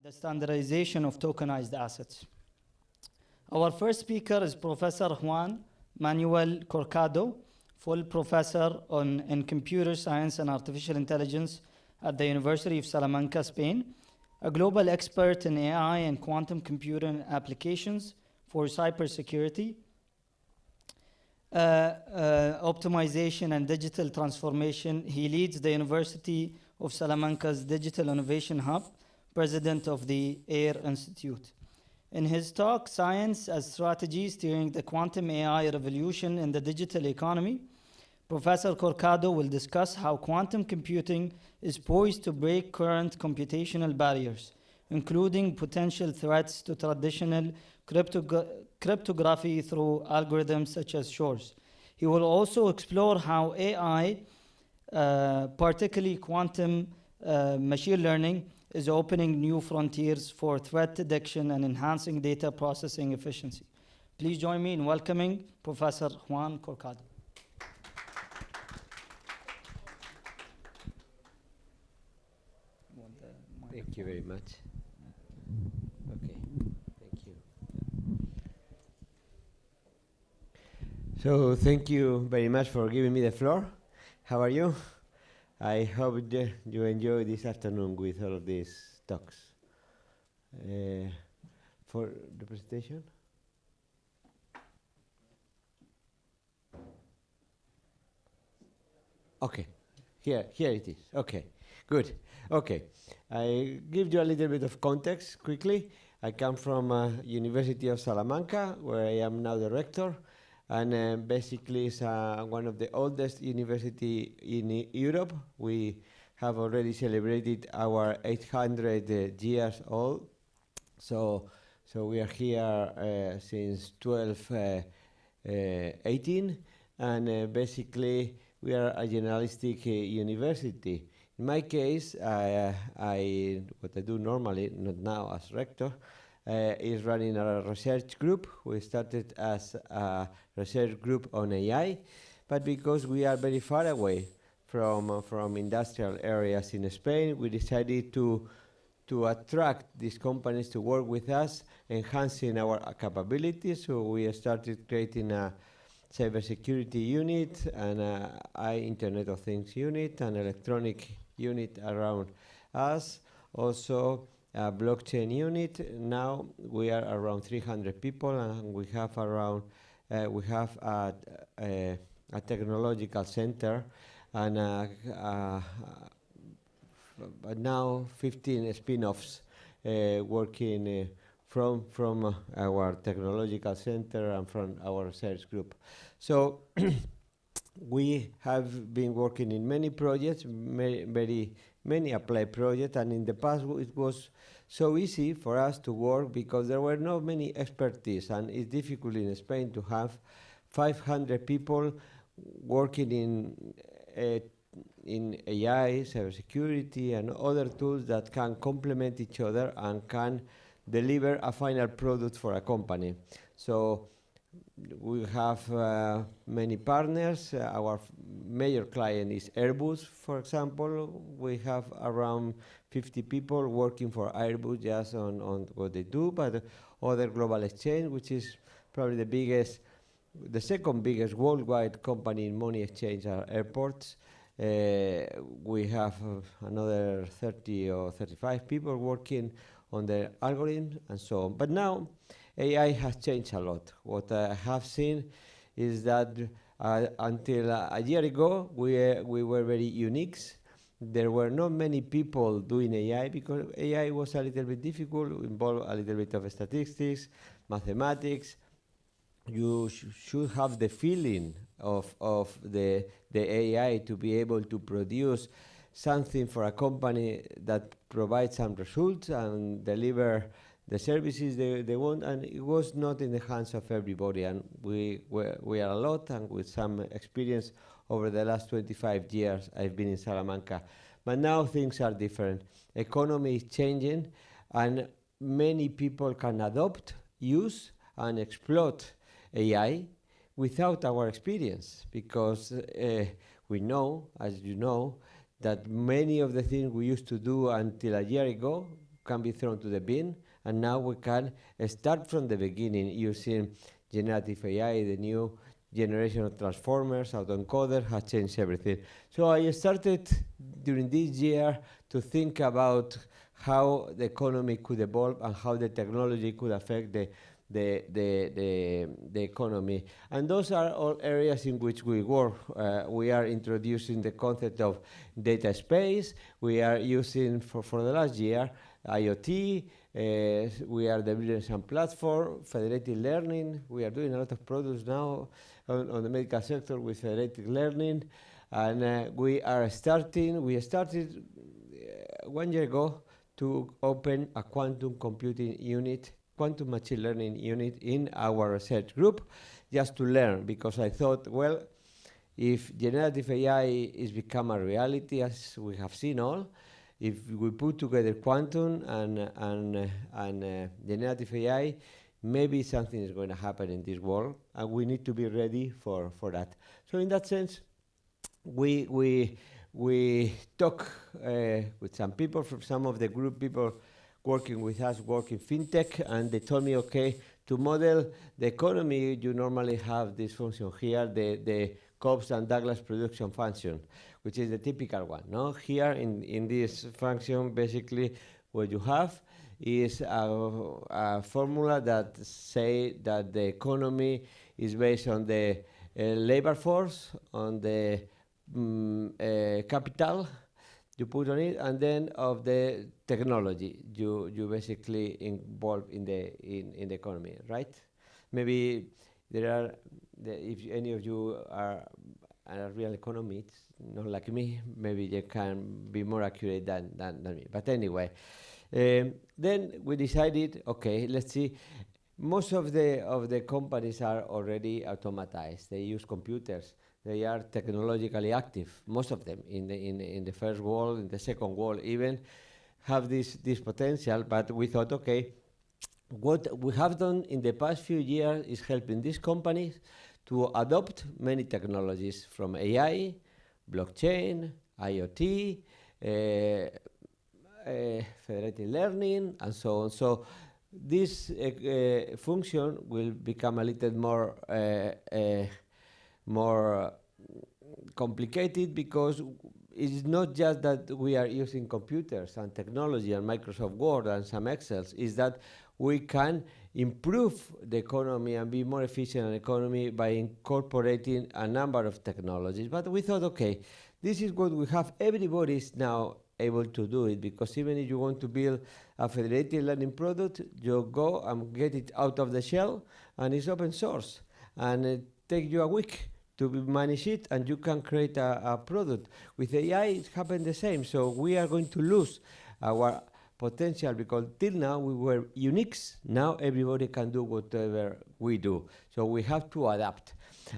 the standardization of tokenized assets. Our first speaker is Professor Juan Manuel Corchado, full professor in computer science and artificial intelligence at the University of Salamanca, Spain, a global expert in AI and quantum computing applications for cybersecurity, optimization and digital transformation. He leads the University of Salamanca's Digital Innovation Hub, president of the AIR Institute. In his talk, Science as Strategy Steering the Quantum AI Revolution in the Digital Economy, Professor Corchado will discuss how quantum computing is poised to break current computational barriers, including potential threats to traditional cryptography through algorithms such as Shor's. He will also explore how AI, particularly quantum machine learning, is opening new frontiers for threat detection and enhancing data processing efficiency. Please join me in welcoming Professor Juan Corchado. Thank you very much. Okay, thank you. So thank you very much for giving me the floor. How are you? I hope you enjoy this afternoon with all of these talks. For the presentation? Okay, here it is. Okay, good. Okay, I give you a little bit of context quickly. I come from University of Salamanca, where I am now the rector, and basically it's one of the oldest university in Europe. We have already celebrated our 800 years old. So we are here since 1218, and basically we are a generalistic university. In my case, what I do normally, not now as rector, is running a research group. We started as a research group on AI, but because we are very far away from industrial areas in Spain, we decided to attract these companies to work with us, enhancing our capabilities. So we started creating a cybersecurity unit and Internet of Things unit and electronic unit around us. Also a blockchain unit. Now we are around 300 people, and we have around a technological center, and but now 15 spin-offs working from our technological center and from our research group. So we have been working in many projects, many applied projects, and in the past it was so easy for us to work because there were not many expertise, and it's difficult in Spain to have 500 people working in AI, cybersecurity, and other tools that can complement each other and can deliver a final product for a company. So we have many partners. Our major client is Airbus, for example. We have around 50 people working for Airbus just on what they do, but other global exchange, which is probably the second biggest worldwide company in money exchange are airports. We have another 30 or 35 people working on the algorithm and so on. But now AI has changed a lot. What I have seen is that until a year ago, we were very unique. There were not many people doing AI because AI was a little bit difficult, involved a little bit of statistics, mathematics. You should have the feeling of the AI to be able to produce something for a company that provides some results and deliver the services they want, and it was not in the hands of everybody. And we are a lot, and with some experience over the last 25 years, I've been in Salamanca. But now things are different. Economy is changing, and many people can adopt, use, and exploit AI without our experience, because we know, as you know, that many of the things we used to do until a year ago can be thrown to the bin, and now we can start from the beginning using generative AI. The new generation of transformers, autoencoder has changed everything. So I started during this year to think about how the economy could evolve and how the technology could affect the economy. And those are all areas in which we work. We are introducing the concept of data space. We are using, for the last year, IoT. We are developing some platform, federated learning. We are doing a lot of products now on the medical sector with federated learning. And we started 1 year ago to open a quantum computing unit, quantum machine learning unit in our research group, just to learn, because I thought, well, if generative AI is become a reality, as we have seen all, if we put together quantum and generative AI, maybe something is going to happen in this world, and we need to be ready for that. So in that sense, we talk with some people, from some of the group people working with us, working fintech, and they told me, okay, to model the economy, you normally have this function here, the Cobbs and Douglas production function, which is the typical one. No, here in this function, basically, what you have is a formula that say that the economy is based on the labor force, on the capital you put on it, and then of the technology you basically involve in the economy, right? Maybe there are, if any of you are real economists, not like me, maybe you can be more accurate than me. But anyway, then we decided, okay, let's see. Most of the companies are already automatized. They use computers. They are technologically active. Most of them in the first world, in the second world, even have this potential. But we thought, okay, what we have done in the past few years is helping these companies to adopt many technologies, from AI, blockchain, IoT, federated learning, and so on. So this function will become a little more complicated, because it's not just that we are using computers and technology and Microsoft Word and some Excels, is that we can improve the economy and be more efficient in the economy by incorporating a number of technologies. But we thought, okay, this is what we have. Everybody is now able to do it, because even if you want to build a federated learning product, you go and get it out of the shell, and it's open source, and it takes you a week to manage it, and you can create a product. With AI, it happened the same. So we are going to lose our potential, because till now we were unique. Now everybody can do whatever we do. So we have to adapt.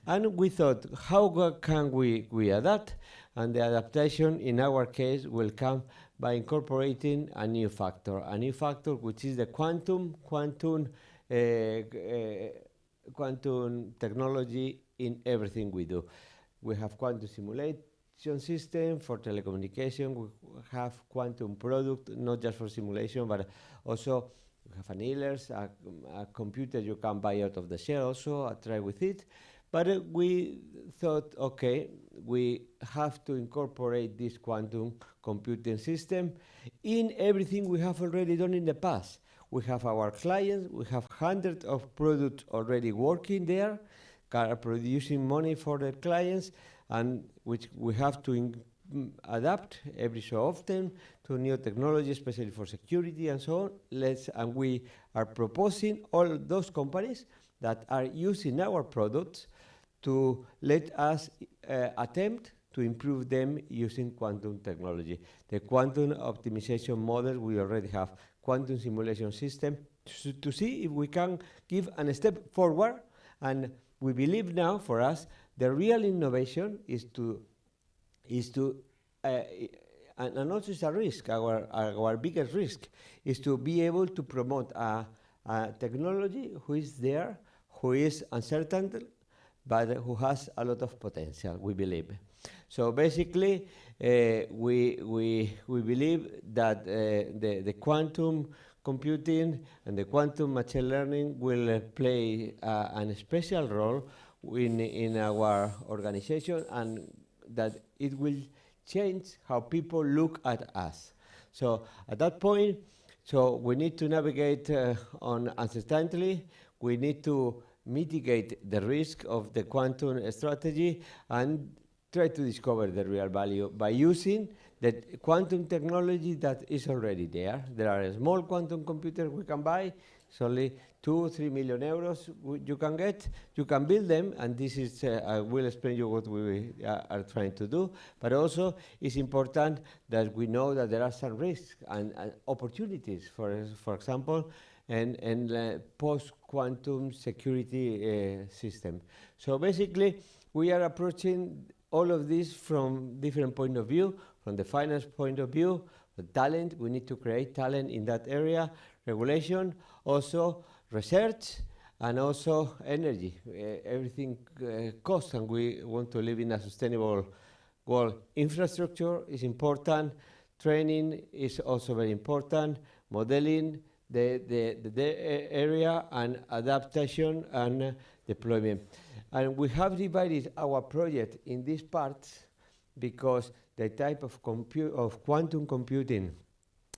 And we thought, how can we adapt? And the adaptation, in our case, will come by incorporating a new factor which is the quantum technology in everything we do. We have quantum simulation system for telecommunication. We have quantum product, not just for simulation, but also we have annealers, a computer you can buy out of the shell also, I try with it. But we thought, okay, we have to incorporate this quantum computing system in everything we have already done in the past. We have our clients, we have hundreds of products already working there, producing money for the clients, and which we have to adapt every so often to new technology, especially for security and so on. And we are proposing all those companies that are using our products to let us attempt to improve them using quantum technology. The quantum optimization model we already have, quantum simulation system, to see if we can give a step forward. And we believe now, for us, the real innovation is to and also it's a risk. Our biggest risk is to be able to promote a technology who is there, who is uncertain, but who has a lot of potential, we believe. So basically, we believe that the quantum computing and the quantum machine learning will play a special role in our organization, and that it will change how people look at us. So at that point, so we need to navigate on uncertainty. We need to mitigate the risk of the quantum strategy and try to discover the real value by using the quantum technology that is already there. There are a small quantum computers we can buy. It's only 2-3 million euros you can get. You can build them, and this is, I will explain you what we are trying to do. But also, it's important that we know that there are some risks and opportunities, for example, and post-quantum security system. So basically, we are approaching all of this from different point of view. From the finance point of view, the talent, we need to create talent in that area, regulation, also research, and also energy. Everything costs, and we want to live in a sustainable world. Infrastructure is important. Training is also very important. Modeling the area, and adaptation and deployment. And we have divided our project in these parts because the type of quantum computing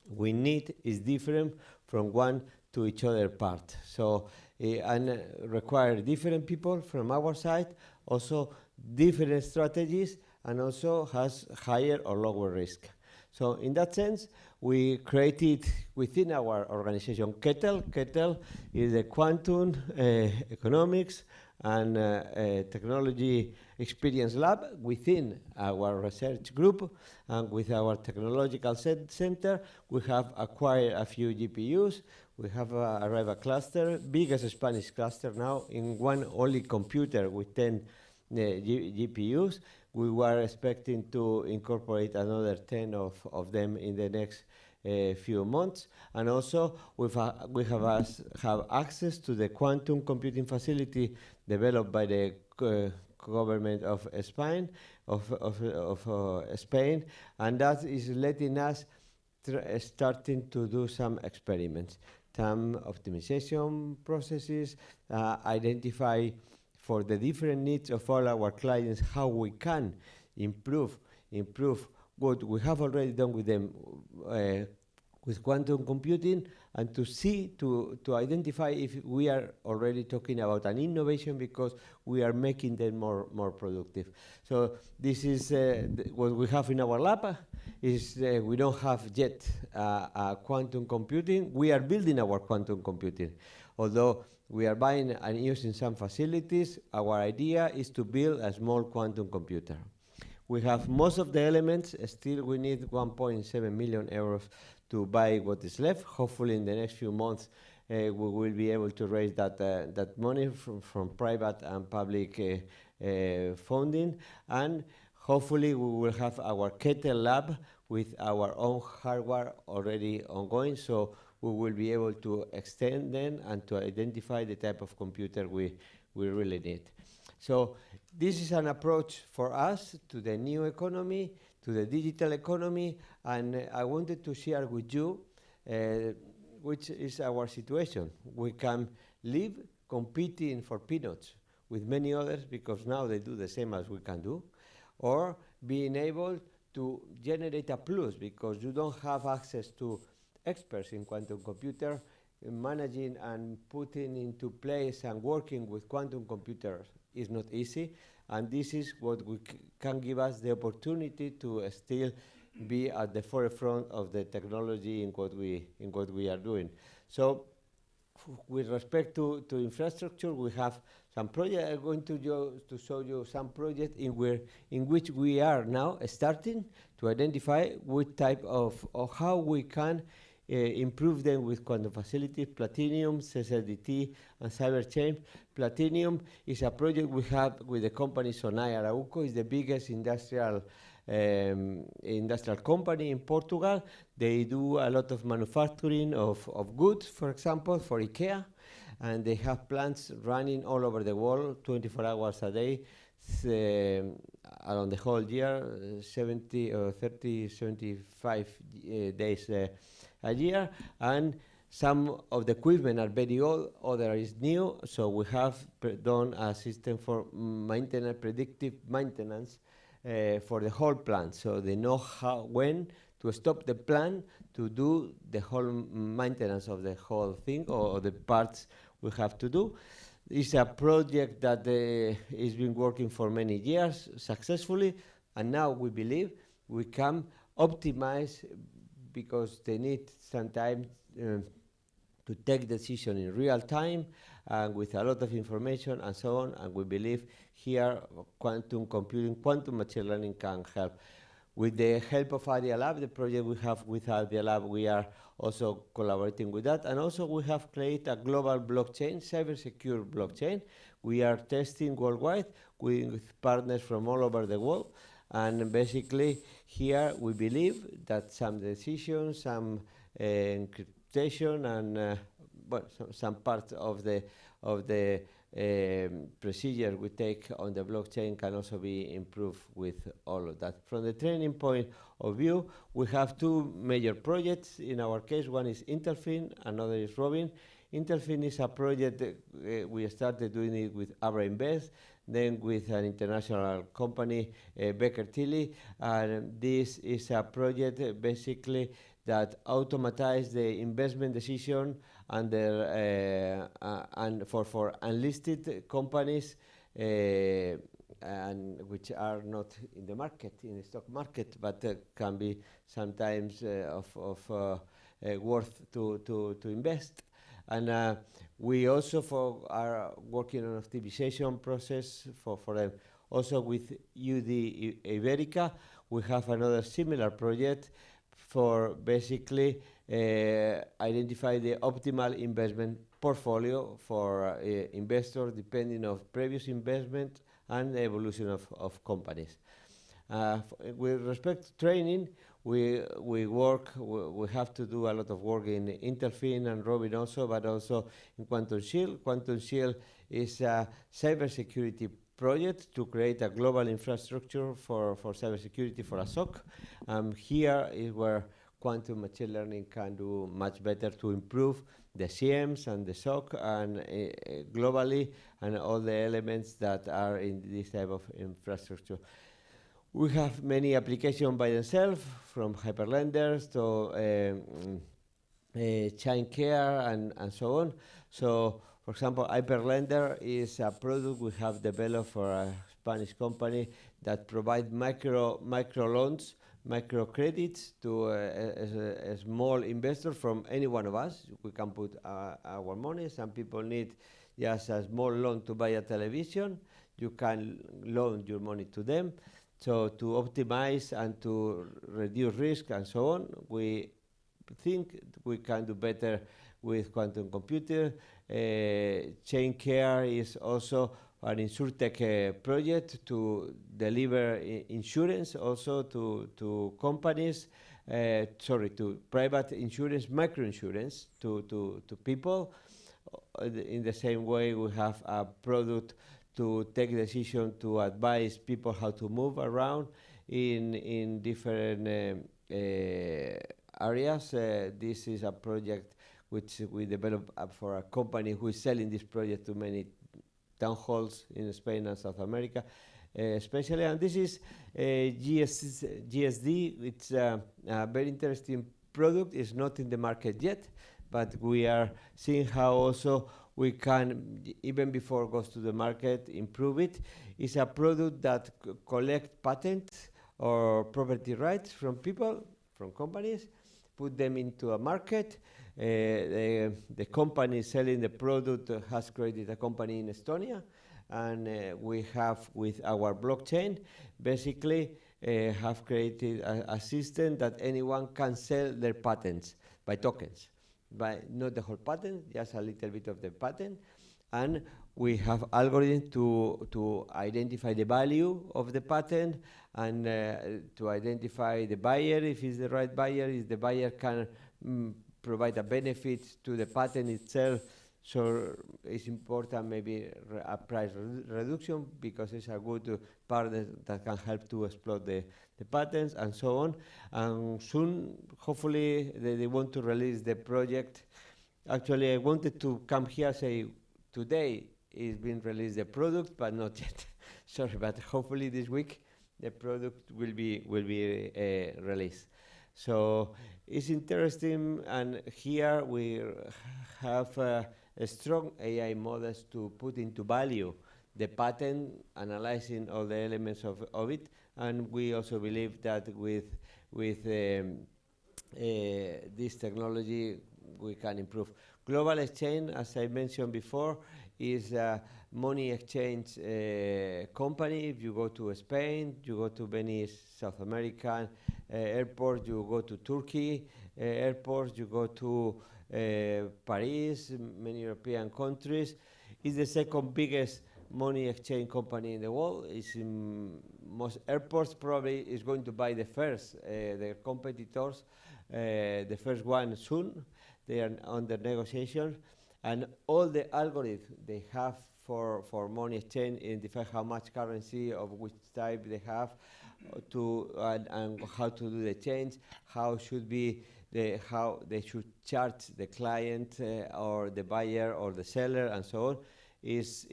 we need is different from one to each other part. So, and require different people from our side, also different strategies, and also has higher or lower risk. So in that sense, we created within our organization Kettle. Kettle is a quantum economics and technology experience lab within our research group, and with our technological center. We have acquired a few GPUs. We have arrived a cluster, biggest Spanish cluster now, in one only computer with 10 GPUs. We were expecting to incorporate another 10 of them in the next few months. And also, we have access to the quantum computing facility developed by the government of Spain, Spain, and that is letting us starting to do some experiments, some optimization processes, identify for the different needs of all our clients how we can improve what we have already done with them with quantum computing, and to see, to identify if we are already talking about an innovation because we are making them more productive. So this is what we have in our lab. Is we don't have yet quantum computing. We are building our quantum computing. Although we are buying and using some facilities, our idea is to build a small quantum computer. We have most of the elements. Still, we need 1.7 million euros to buy what is left. Hopefully, in the next few months, we will be able to raise that money from private and public funding. And hopefully, we will have our Kettle lab with our own hardware already ongoing. So we will be able to extend them and to identify the type of computer we really need. So this is an approach for us to the new economy, to the digital economy, and I wanted to share with you which is our situation. We can live competing for peanuts with many others because now they do the same as we can do, or being able to generate a plus because you don't have access to experts in quantum computer. Managing and putting into place and working with quantum computers is not easy, and this is what can give us the opportunity to still be at the forefront of the technology in what we are doing. So with respect to infrastructure, we have some projects. I'm going to show you some projects in which we are now starting to identify what type of or how we can improve them with quantum facilities, Platinum, CSDT, and Cyberchain. Platinum is a project we have with the company Sonai Arauco. It's the biggest industrial company in Portugal. They do a lot of manufacturing of goods, for example, for IKEA, and they have plants running all over the world, 24 hours a day, around the whole year, 70 or 30, 75 days a year, and some of the equipment are very old, other is new, so we have done a system for maintenance, predictive maintenance for the whole plant, so they know when to stop the plant to do the whole maintenance of the whole thing or the parts we have to do. It's a project that has been working for many years successfully, and now we believe we can optimize because they need sometimes to take decision in real time and with a lot of information and so on, and we believe here quantum computing, quantum machine learning can help. With the help of Idea Lab, the project we have with Idea Lab, we are also collaborating with that. And also we have created a global blockchain, cyber-secure blockchain. We are testing worldwide with partners from all over the world. And basically here we believe that some decisions, some encryptation and well, some parts of the procedure we take on the blockchain can also be improved with all of that. From the training point of view, we have two major projects. In our case, one is Intelfin, another is Robin. Intelfin is a project that we started doing it with Abra Invest, then with an international company, Baker Tilly, and this is a project basically that automatize the investment decision under and for unlisted companies and which are not in the market, in the stock market, but can be sometimes of worth to invest. And we also are working on optimization process for them. Also with UD Iberica, we have another similar project for basically identify the optimal investment portfolio for investors depending on previous investment and the evolution of companies. With respect to training, we have to do a lot of work in Intelfin and Robin also, but also in Quantum Shield. Quantum Shield is a cybersecurity project to create a global infrastructure for cybersecurity for a SOC. Here is where quantum machine learning can do much better to improve the CMs and the SOC and globally and all the elements that are in this type of infrastructure. We have many applications by themselves, from hyperlenders to chain care and so on. So, for example, hyperlender is a product we have developed for a Spanish company that provides micro loans, micro credits to a small investor from any one of us. We can put our money. Some people need just a small loan to buy a television. You can loan your money to them. So to optimize and to reduce risk and so on, we think we can do better with quantum computer. Chain Care is also an InsurTech project to deliver insurance also to companies, to private insurance, microinsurance to people. In the same way, we have a product to take decision to advise people how to move around in different areas. This is a project which we developed for a company who is selling this project to many town halls in Spain and South America, especially. And this is GSD. It's a very interesting product. It's not in the market yet, but we are seeing how also we can, even before it goes to the market, improve it. It's a product that collects patents or property rights from people, from companies, put them into a market. The company selling the product has created a company in Estonia, and we have, with our blockchain, basically have created a system that anyone can sell their patents by tokens. But not the whole patent, just a little bit of the patent. And we have algorithms to identify the value of the patent and to identify the buyer, if it's the right buyer, if the buyer can provide a benefit to the patent itself So it's important maybe a price reduction because it's a good partner that can help to exploit the patents and so on. And soon, hopefully, they want to release the project. Actually, I wanted to come here and say today is being released the product, but not yet. Sorry, but hopefully this week the product will be released. So it's interesting, and here we have strong AI models to put into value the patent, analyzing all the elements of it, and we also believe that with this technology we can improve. Global exchange, as I mentioned before, is a money exchange company. If you go to Spain, you go to many South American airports, you go to Turkey airports, you go to Paris, many European countries. It's the second biggest money exchange company in the world. It's in most airports. Probably is going to buy the first, their competitors, the first one soon. They are under negotiation, and all the algorithms they have for money exchange identify how much currency of which type they have to and how to do the change, how should be how they should charge the client or the buyer or the seller and so on is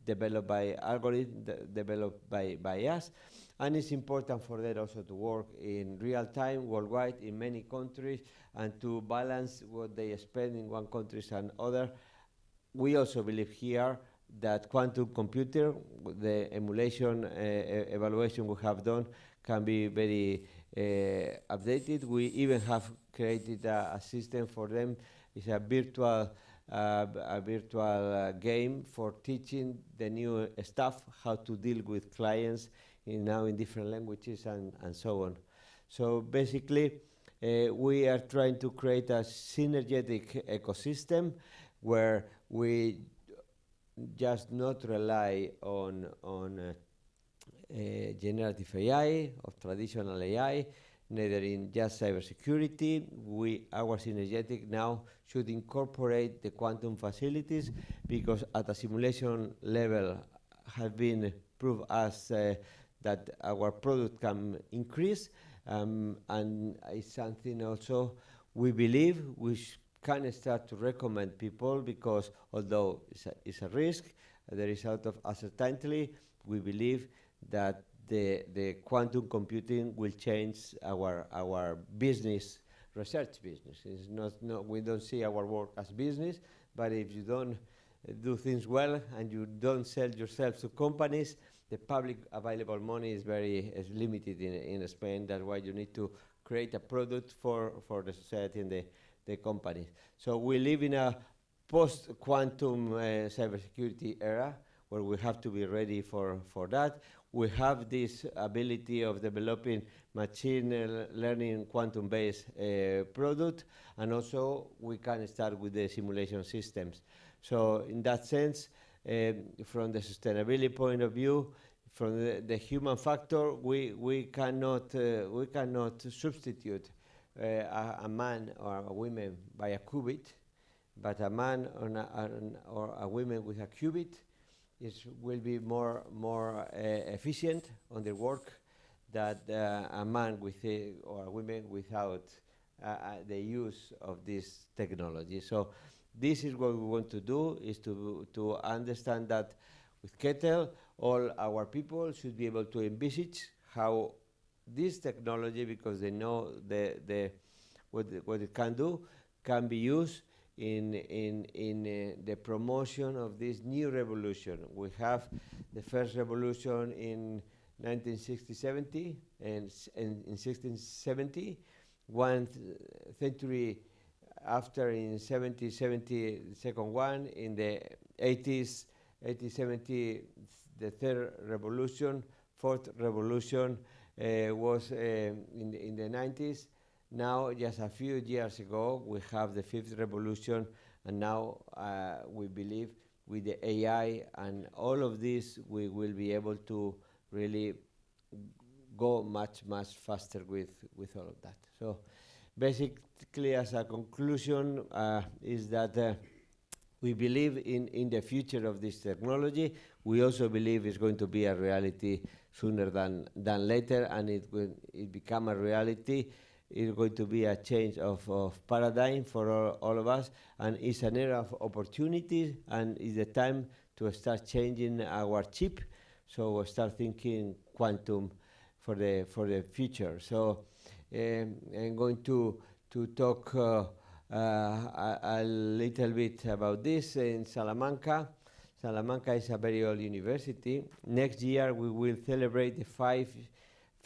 developed by algorithm developed by us. And it's important for them also to work in real time worldwide in many countries and to balance what they spend in one country and other. We also believe here that quantum computer, the emulation evaluation we have done, can be very updated. We even have created a system for them. It's a virtual game for teaching the new staff how to deal with clients now in different languages and so on. So basically, we are trying to create a synergetic ecosystem where we just not rely on generative AI or traditional AI, neither in just cybersecurity. Our synergetic now should incorporate the quantum facilities because at a simulation level have been proved as that our product can increase, and it's something also we believe we can start to recommend people because although it's a risk, the result of uncertainty, we believe that the quantum computing will change our business, research business. It's not we don't see our work as business, but if you don't do things well and you don't sell yourself to companies, the public available money is limited in Spain. That's why you need to create a product for the society and the companies. So we live in a post-quantum cybersecurity era where we have to be ready for that. We have this ability of developing machine learning quantum-based product, and also we can start with the simulation systems. So in that sense, from the sustainability point of view, from the human factor, we cannot substitute a man or a woman by a qubit, but a man or a woman with a qubit will be more efficient on their work than a man or a woman without the use of this technology. So this is what we want to do, is to understand that with Kettle, all our people should be able to envisage how this technology, because they know what it can do, can be used in the promotion of this new revolution. We have the first revolution in 1960-70 and in 1670, one century after in 70, the second one, in the 80s, 80-70, the third revolution, fourth revolution was in the 90s. Now, just a few years ago, we have the fifth revolution, and now we believe with the AI and all of this, we will be able to really go much faster with all of that. So basically, as a conclusion, is that We believe in the future of this technology. We also believe it's going to be a reality sooner than later, and when it become a reality, it's going to be a change of paradigm for all of us, and it's an era of opportunities, and it's the time to start changing our chip, so we'll start thinking quantum for the future. So I'm going to talk a little bit about this in Salamanca. Salamanca is a very old university. Next year we will celebrate the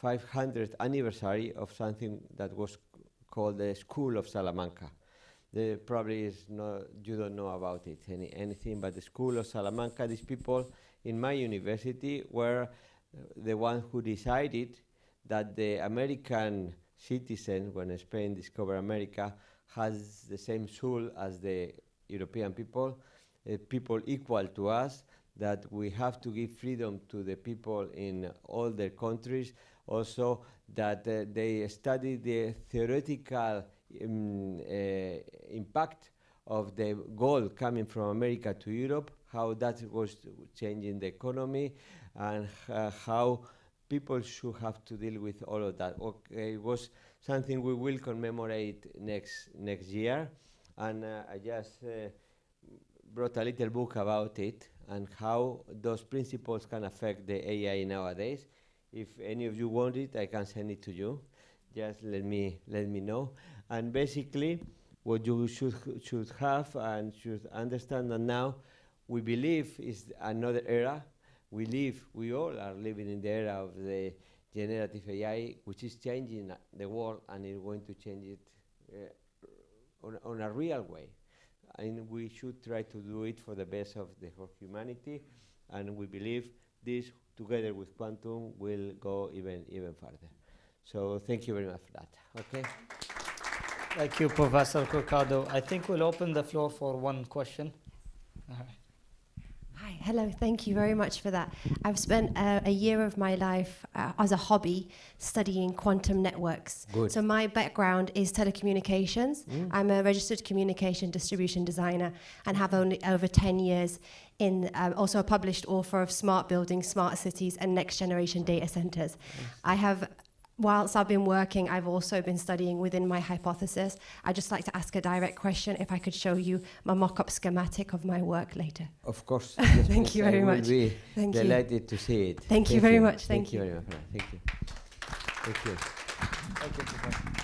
500th anniversary of something that was called the School of Salamanca. Probably you don't know about it anything, but the School of Salamanca, these people in my university were the ones who decided that the American citizen, when Spain discovered America, has the same soul as the European people, people equal to us, that we have to give freedom to the people in all their countries. Also, that they study the theoretical impact of the gold coming from America to Europe, how that was changing the economy, and how people should have to deal with all of that. Okay, it was something we will commemorate next year, and I just brought a little book about it and how those principles can affect the AI nowadays. If any of you want it, I can send it to you. Just let me know. And basically, what you should have and should understand that now we believe is another era. We all are living in the era of the generative AI, which is changing the world, and it's going to change it on a real way. And we should try to do it for the best of the whole humanity. And we believe this, together with quantum, will go even further. So thank you very much for that. Okay. Thank you, Professor Corchado. I think we'll open the floor for one question. All right. Hi, hello, thank you very much for that. I've spent a year of my life as a hobby studying quantum networks. Good. So my background is telecommunications. I'm a registered communication distribution designer and have only over 10 years in also a published author of Smart Buildings, Smart Cities and Next Generation Data Centers. Whilst I've been working, I've also been studying within my hypothesis. I'd just like to ask a direct question, if I could show you my mock-up schematic of my work later. Of course. Thank you very much. I will be Thank you. delighted to see it. Thank you very much. Thank you very much. Thank you. Thank you. Thank you, Professor.